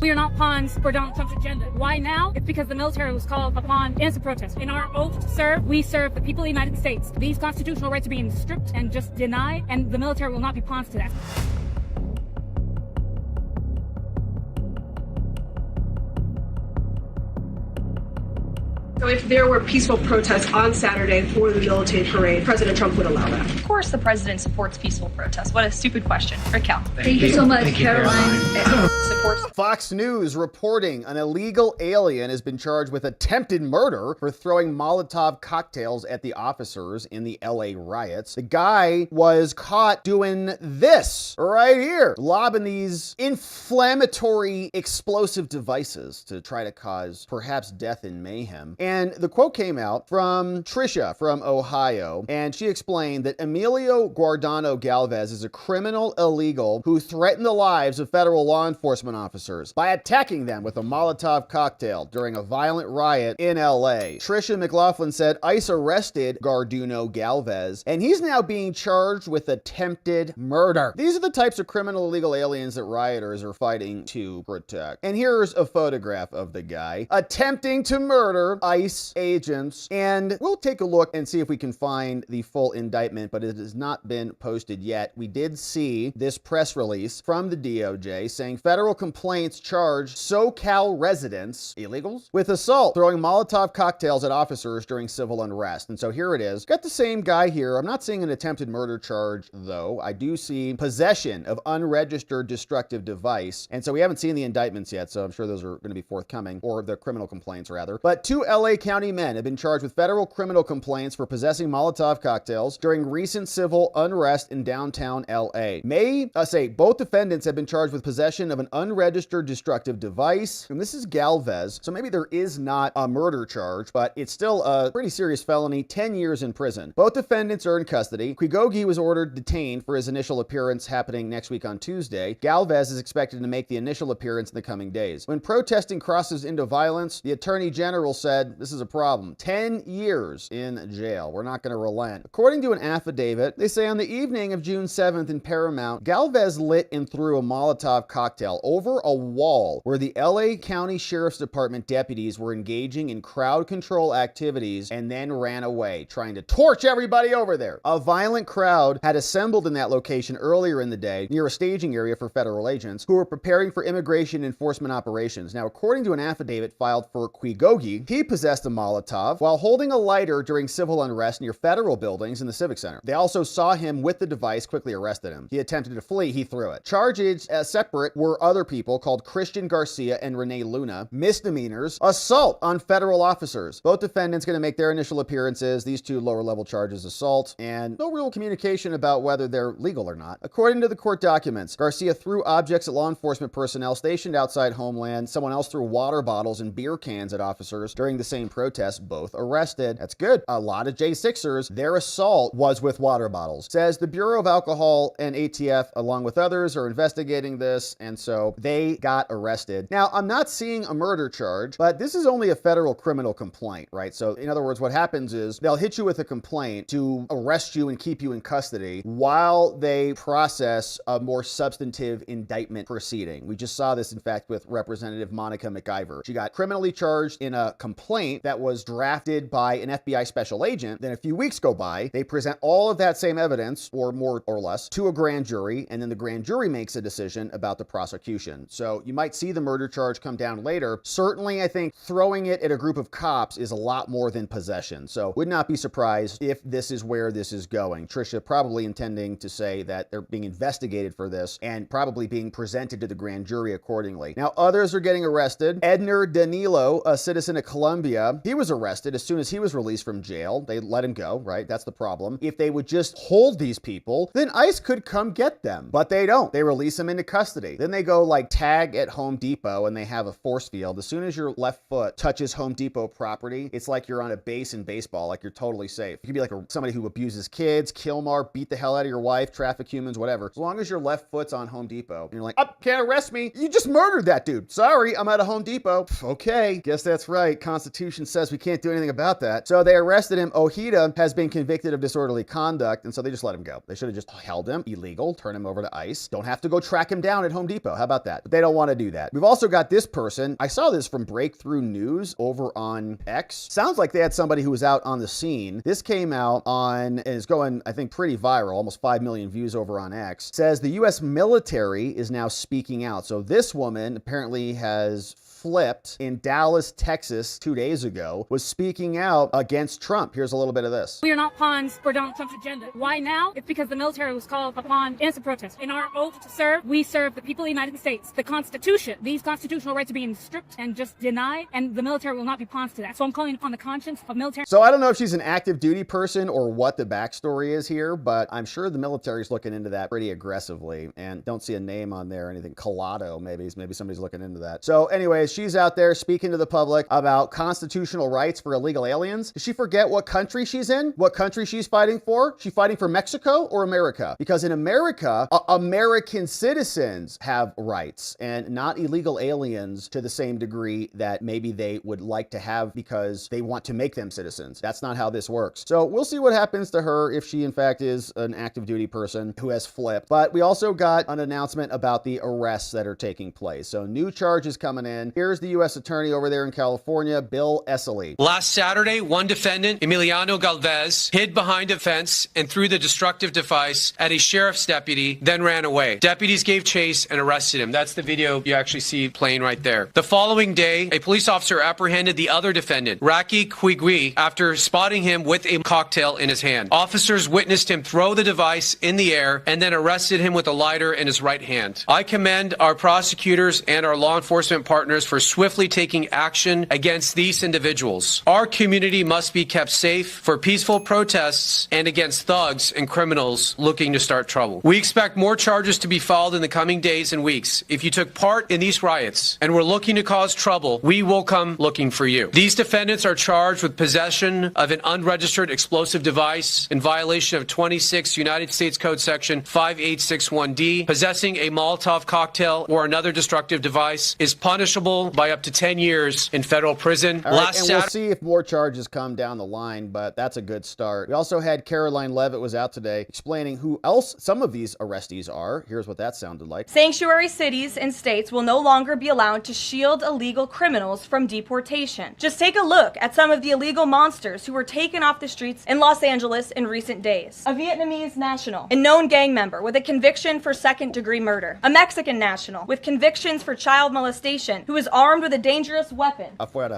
We are not pawns for Donald Trump's agenda. Why now? It's because the military was called upon in the protest. In our oath to serve, we serve the people of the United States. These constitutional rights are being stripped and just denied, and the military will not be pawns to that. So if there were peaceful protests on Saturday for the military parade, President Trump would allow that? Of course the president supports peaceful protests. What a stupid question. Raquel. Thank you so much, Caroline. Supports. Fox News reporting an illegal alien has been charged with attempted murder for throwing Molotov cocktails at the officers in the LA riots. The guy was caught doing this right here, lobbing these inflammatory explosive devices to try to cause perhaps death and mayhem. And the quote came out from Trisha from Ohio, and she explained that Emilio Guardano Galvez is a criminal illegal who threatened the lives of federal law enforcement officers by attacking them with a Molotov cocktail during a violent riot in LA. Trisha McLaughlin said ICE arrested Guardano Galvez, and he's now being charged with attempted murder. These are the types of criminal illegal aliens that rioters are fighting to protect. And here's a photograph of the guy attempting to murder ICE agents, and we'll take a look and see if we can find the full indictment, but it has not been posted yet. We did see this press release from the DOJ saying federal complaints charge SoCal residents, illegals, with assault, throwing Molotov cocktails at officers during civil unrest. And so here it is. Got the same guy here. I'm not seeing an attempted murder charge, though. I do see possession of unregistered destructive device, and so we haven't seen the indictments yet, so I'm sure those are going to be forthcoming, or the criminal complaints, rather. But two LA County men have been charged with federal criminal complaints for possessing Molotov cocktails during recent civil unrest in downtown LA. Both defendants have been charged with possession of an unregistered destructive device, and this is Galvez, so maybe there is not a murder charge, but it's still a pretty serious felony, 10 years in prison. Both defendants are in custody. Quigogi was ordered detained for his initial appearance happening next week on Tuesday. Galvez is expected to make the initial appearance in the coming days. When protesting crosses into violence, the Attorney General said, "This is a problem. 10 years in jail. We're not going to relent." According to an affidavit, they say on the evening of June 7th in Paramount, Galvez lit and threw a Molotov cocktail over a wall where the LA County Sheriff's Department deputies were engaging in crowd control activities and then ran away, trying to torch everybody over there. A violent crowd had assembled in that location earlier in the day near a staging area for federal agents who were preparing for immigration enforcement operations. Now, according to an affidavit filed for Quigogi, he possessed a Molotov while holding a lighter during civil unrest near federal buildings in the Civic Center. They also saw him with the device, quickly arrested him. He attempted to flee, he threw it. Charges separate were other people called Christian Garcia and Renee Luna, misdemeanors, assault on federal officers. Both defendants going to make their initial appearances. These two lower level charges, assault, and no real communication about whether they're legal or not. According to the court documents, Garcia threw objects at law enforcement personnel stationed outside Homeland. Someone else threw water bottles and beer cans at officers during the same protest, both arrested. That's good. A lot of J6ers, their assault was with water bottles. Says the Bureau of Alcohol and ATF, along with others, are investigating this, and so they got arrested. Now, I'm not seeing a murder charge, but this is only a federal criminal complaint, right? So in other words, what happens is they'll hit you with a complaint to arrest you and keep you in custody while they process a more substantive indictment proceeding. We just saw this, in fact, with Representative Monica McIver. She got criminally charged in a complaint that was drafted by an FBI special agent. Then a few weeks go by, they present all of that same evidence, or more or less, to a grand jury, and then the grand jury makes a decision about the prosecution. So you might see the murder charge come down later. Certainly, I think throwing it at a group of cops is a lot more than possession. So would not be surprised if this is where this is going. Trisha probably intending to say that they're being investigated for this and probably being presented to the grand jury accordingly. Now, others are getting arrested. Edner Danilo, a citizen of Colombia, he was arrested as soon as he was released from jail. They let him go, right? That's the problem. If they would just hold these people, then ICE could come get them, but they don't. They release them into custody. Then they go like tag at Home Depot and they have a force field. As soon as your left foot touches Home Depot property, it's like you're on a base in baseball, like you're totally safe. You could be like somebody who abuses kids, kill Mark, beat the hell out of your wife, traffic humans, whatever. As long as your left foot's on Home Depot, and you're like, can't arrest me. You just murdered that dude. Sorry, I'm at a Home Depot. Okay, guess that's right. Constitution Constitution says we can't do anything about that. So they arrested him. Ojeda has been convicted of disorderly conduct, and so they just let him go. They should have just held him illegal, turn him over to ICE. Don't have to go track him down at Home Depot. How about that? But they don't want to do that. We've also got this person. I saw this from Breakthrough News over on X. Sounds like they had somebody who was out on the scene. This came out on, and is going, I think, pretty viral, almost 5 million views over on X. Says the U.S. military is now speaking out. So this woman apparently has flipped in Dallas, Texas 2 days ago, was speaking out against Trump. Here's a little bit of this. We are not pawns for Donald Trump's agenda. Why now? It's because the military was called upon innocent protest. In our oath to serve, we serve the people of the United States. The Constitution, these constitutional rights are being stripped and just denied, and the military will not be pawns to that. So I'm calling upon the conscience of military. So I don't know if she's an active duty person or what the backstory is here, but I'm sure the military is looking into that pretty aggressively, and don't see a name on there or anything. Collado, maybe somebody's looking into that. So anyways, she's out there speaking to the public about constitutional rights for illegal aliens. Did she forget what country she's in? What country she's fighting for? She fighting for Mexico or America? Because in America, American citizens have rights and not illegal aliens to the same degree that maybe they would like to have because they want to make them citizens. That's not how this works. So we'll see what happens to her if she in fact is an active duty person who has flipped. But we also got an announcement about the arrests that are taking place. So new charges coming in. Here's the U.S. attorney over there in California, Bill Esseley. Last Saturday, one defendant, Emiliano Galvez, hid behind a fence and threw the destructive device at a sheriff's deputy, then ran away. Deputies gave chase and arrested him. That's the video you actually see playing right there. The following day, a police officer apprehended the other defendant, Raki Quigui, after spotting him with a cocktail in his hand. Officers witnessed him throw the device in the air and then arrested him with a lighter in his right hand. I commend our prosecutors and our law enforcement partners for swiftly taking action against these individuals. Our community must be kept safe for peaceful protests and against thugs and criminals looking to start trouble. We expect more charges to be filed in the coming days and weeks. If you took part in these riots and were looking to cause trouble, we will come looking for you. These defendants are charged with possession of an unregistered explosive device in violation of 26 United States Code Section 5861D. Possessing a Molotov cocktail or another destructive device is punishable by up to 10 years in federal prison. All right, and we'll see if more charges come down the line, but that's a good start. We also had Caroline Leavitt was out today explaining who else some of these arrestees are. Here's what that sounded like. Sanctuary cities and states will no longer be allowed to shield illegal criminals from deportation. Just take a look at some of the illegal monsters who were taken off the streets in Los Angeles in recent days. A Vietnamese national, a known gang member with a conviction for second-degree murder. A Mexican national with convictions for child molestation who was armed with a dangerous weapon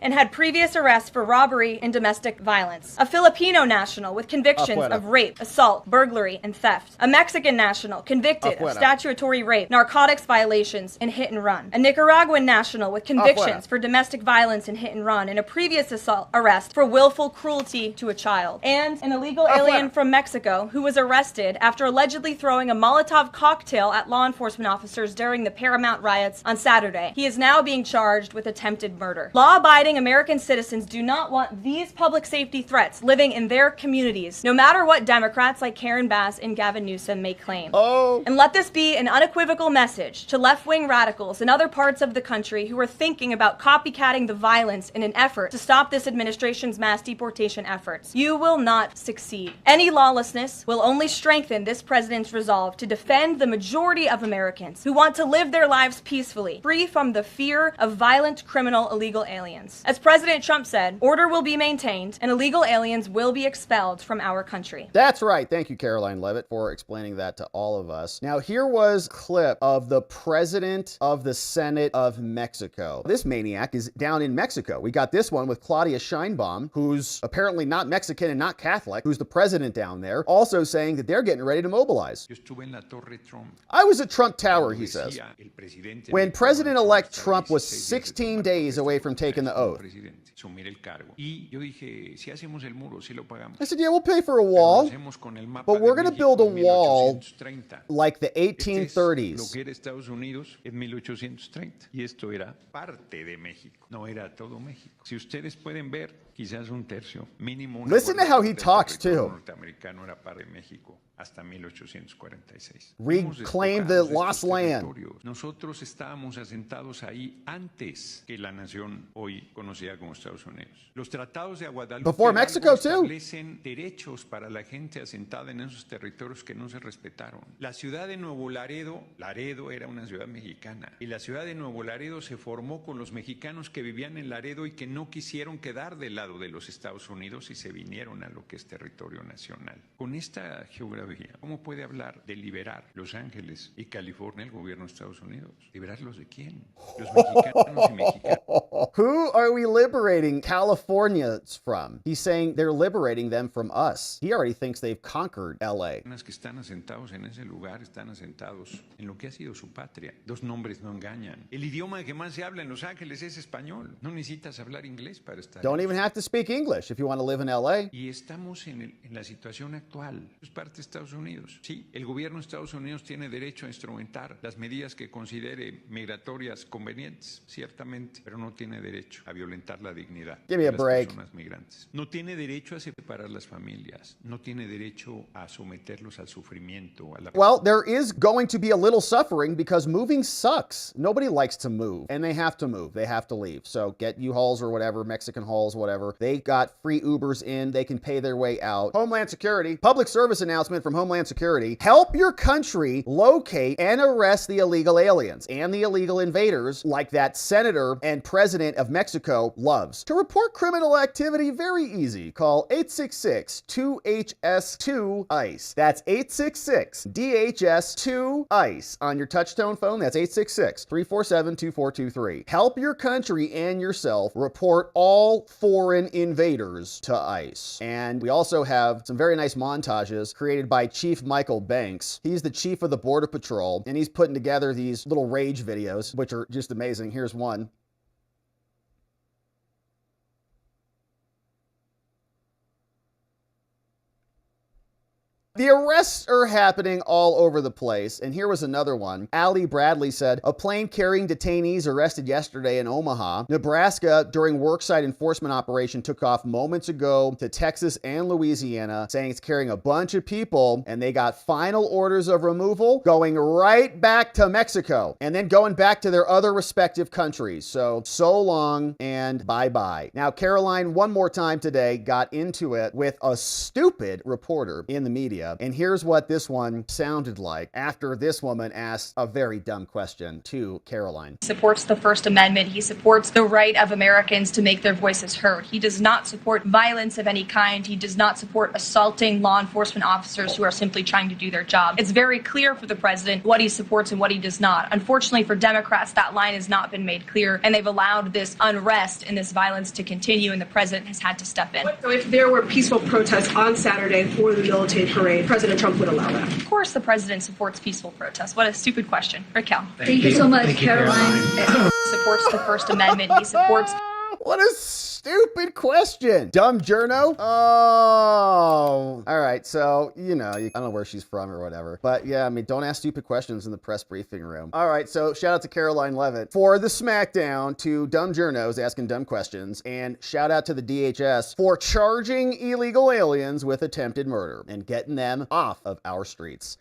and had previous arrests for robbery and domestic violence. A Filipino national with convictions of rape, assault, burglary, and theft. A Mexican national convicted of statutory rape, narcotics violations, and hit and run. A Nicaraguan national with convictions for domestic violence and hit and run, and a previous arrest for willful cruelty to a child. And an illegal alien from Mexico who was arrested after allegedly throwing a Molotov cocktail at law enforcement officers during the Paramount riots on Saturday. He is now being charged with attempted murder. Law-abiding American citizens do not want these public safety threats living in their communities, no matter what Democrats like Karen Bass and Gavin Newsom may claim. And let this be an unequivocal message to left-wing radicals in other parts of the country who are thinking about copycatting the violence in an effort to stop this administration's mass deportation efforts. You will not succeed. Any lawlessness will only strengthen this president's resolve to defend the majority of Americans who want to live their lives peacefully, free from the fear of violent, criminal, illegal aliens. As President Trump said, order will be maintained and illegal aliens will be expelled from our country. That's right. Thank you, Caroline Leavitt, for explaining that to all of us. Now, here was a clip of the president of the Senate of Mexico. This maniac is down in Mexico. We got this one with Claudia Sheinbaum, who's apparently not Mexican and not Catholic, who's the president down there, also saying that they're getting ready to mobilize. I was at Trump Tower, he says, when President-elect Trump was 16 days away from taking the oath. I said, yeah, we'll pay for a wall, but we're going to build a wall like the 1830s. Listen to how he talks, too. Reclaim the lost land. frontera como Estados Unidos. Los tratados de Guadalupe Before Mexico, too. establecen derechos para la gente asentada en esos territorios que no se respetaron. La ciudad de Nuevo Laredo, Laredo era una ciudad mexicana, y la ciudad de Nuevo Laredo se formó con los mexicanos que vivían en Laredo y que no quisieron quedar del lado de los Estados Unidos y se vinieron a lo que es territorio nacional. Con esta geografía, ¿cómo puede hablar de liberar Los Ángeles y California el gobierno de Estados Unidos? ¿Liberarlos de quién? Los mexicanos y mexicanas. Who are we liberating Californians from? He's saying they're liberating them from us. He already thinks they've conquered LA. Los que están asentados en ese lugar están asentados en lo que ha sido su patria. Dos nombres no engañan. El idioma que más se habla en Los Ángeles es español. No necesitas hablar inglés para estar. Don't even have to speak English if you want to live in LA. Y estamos en la situación actual. Es parte de Estados Unidos. Sí, el gobierno de Estados Unidos tiene derecho a instrumentar las medidas que considere migratorias convenientes, ciertamente, pero no tiene derecho a violentar la dignidad Give me de a las break. personas migrantes. No tiene derecho a separar las familias. No tiene derecho a someterlos al sufrimiento. A la... Well, there is going to be a little suffering because moving sucks. Nobody likes to move, and they have to move. They have to leave. So get U-Hauls or whatever, Mexican hauls, whatever. They got free Ubers in. They can pay their way out. Homeland Security, public service announcement from Homeland Security. Help your country locate and arrest the illegal aliens and the illegal invaders like that senator and president of Mexico loves. To report criminal activity, very easy. Call 866-2HS2-ICE. That's 866-DHS2-ICE. On your touchtone phone, that's 866-347-2423. Help your country and yourself report all foreign invaders to ICE. And we also have some very nice montages created by Chief Michael Banks. He's the chief of the Border Patrol, and he's putting together these little rage videos, which are just amazing. Here's one. The arrests are happening all over the place, and here was another one. Ali Bradley said, a plane carrying detainees arrested yesterday in Omaha, Nebraska during worksite enforcement operation took off moments ago to Texas and Louisiana, saying it's carrying a bunch of people, and they got final orders of removal going right back to Mexico, and then going back to their other respective countries. So long and bye-bye. Now, Caroline, one more time today, got into it with a stupid reporter in the media. And here's what this one sounded like after this woman asked a very dumb question to Caroline. He supports the First Amendment. He supports the right of Americans to make their voices heard. He does not support violence of any kind. He does not support assaulting law enforcement officers who are simply trying to do their job. It's very clear for the president what he supports and what he does not. Unfortunately for Democrats, that line has not been made clear, and they've allowed this unrest and this violence to continue, and the president has had to step in. So if there were peaceful protests on Saturday for the military parade, President Trump would allow that? Of course the president supports peaceful protests. What a stupid question. Raquel. Thank you so much, Caroline. He supports the First Amendment. He supports... What a stupid question. Dumb journo? Oh. All right. So, I don't know where she's from or whatever. But yeah, I mean, don't ask stupid questions in the press briefing room. All right. So shout out to Caroline Levitt for the smackdown to dumb journos asking dumb questions. And shout out to the DHS for charging illegal aliens with attempted murder and getting them off of our streets.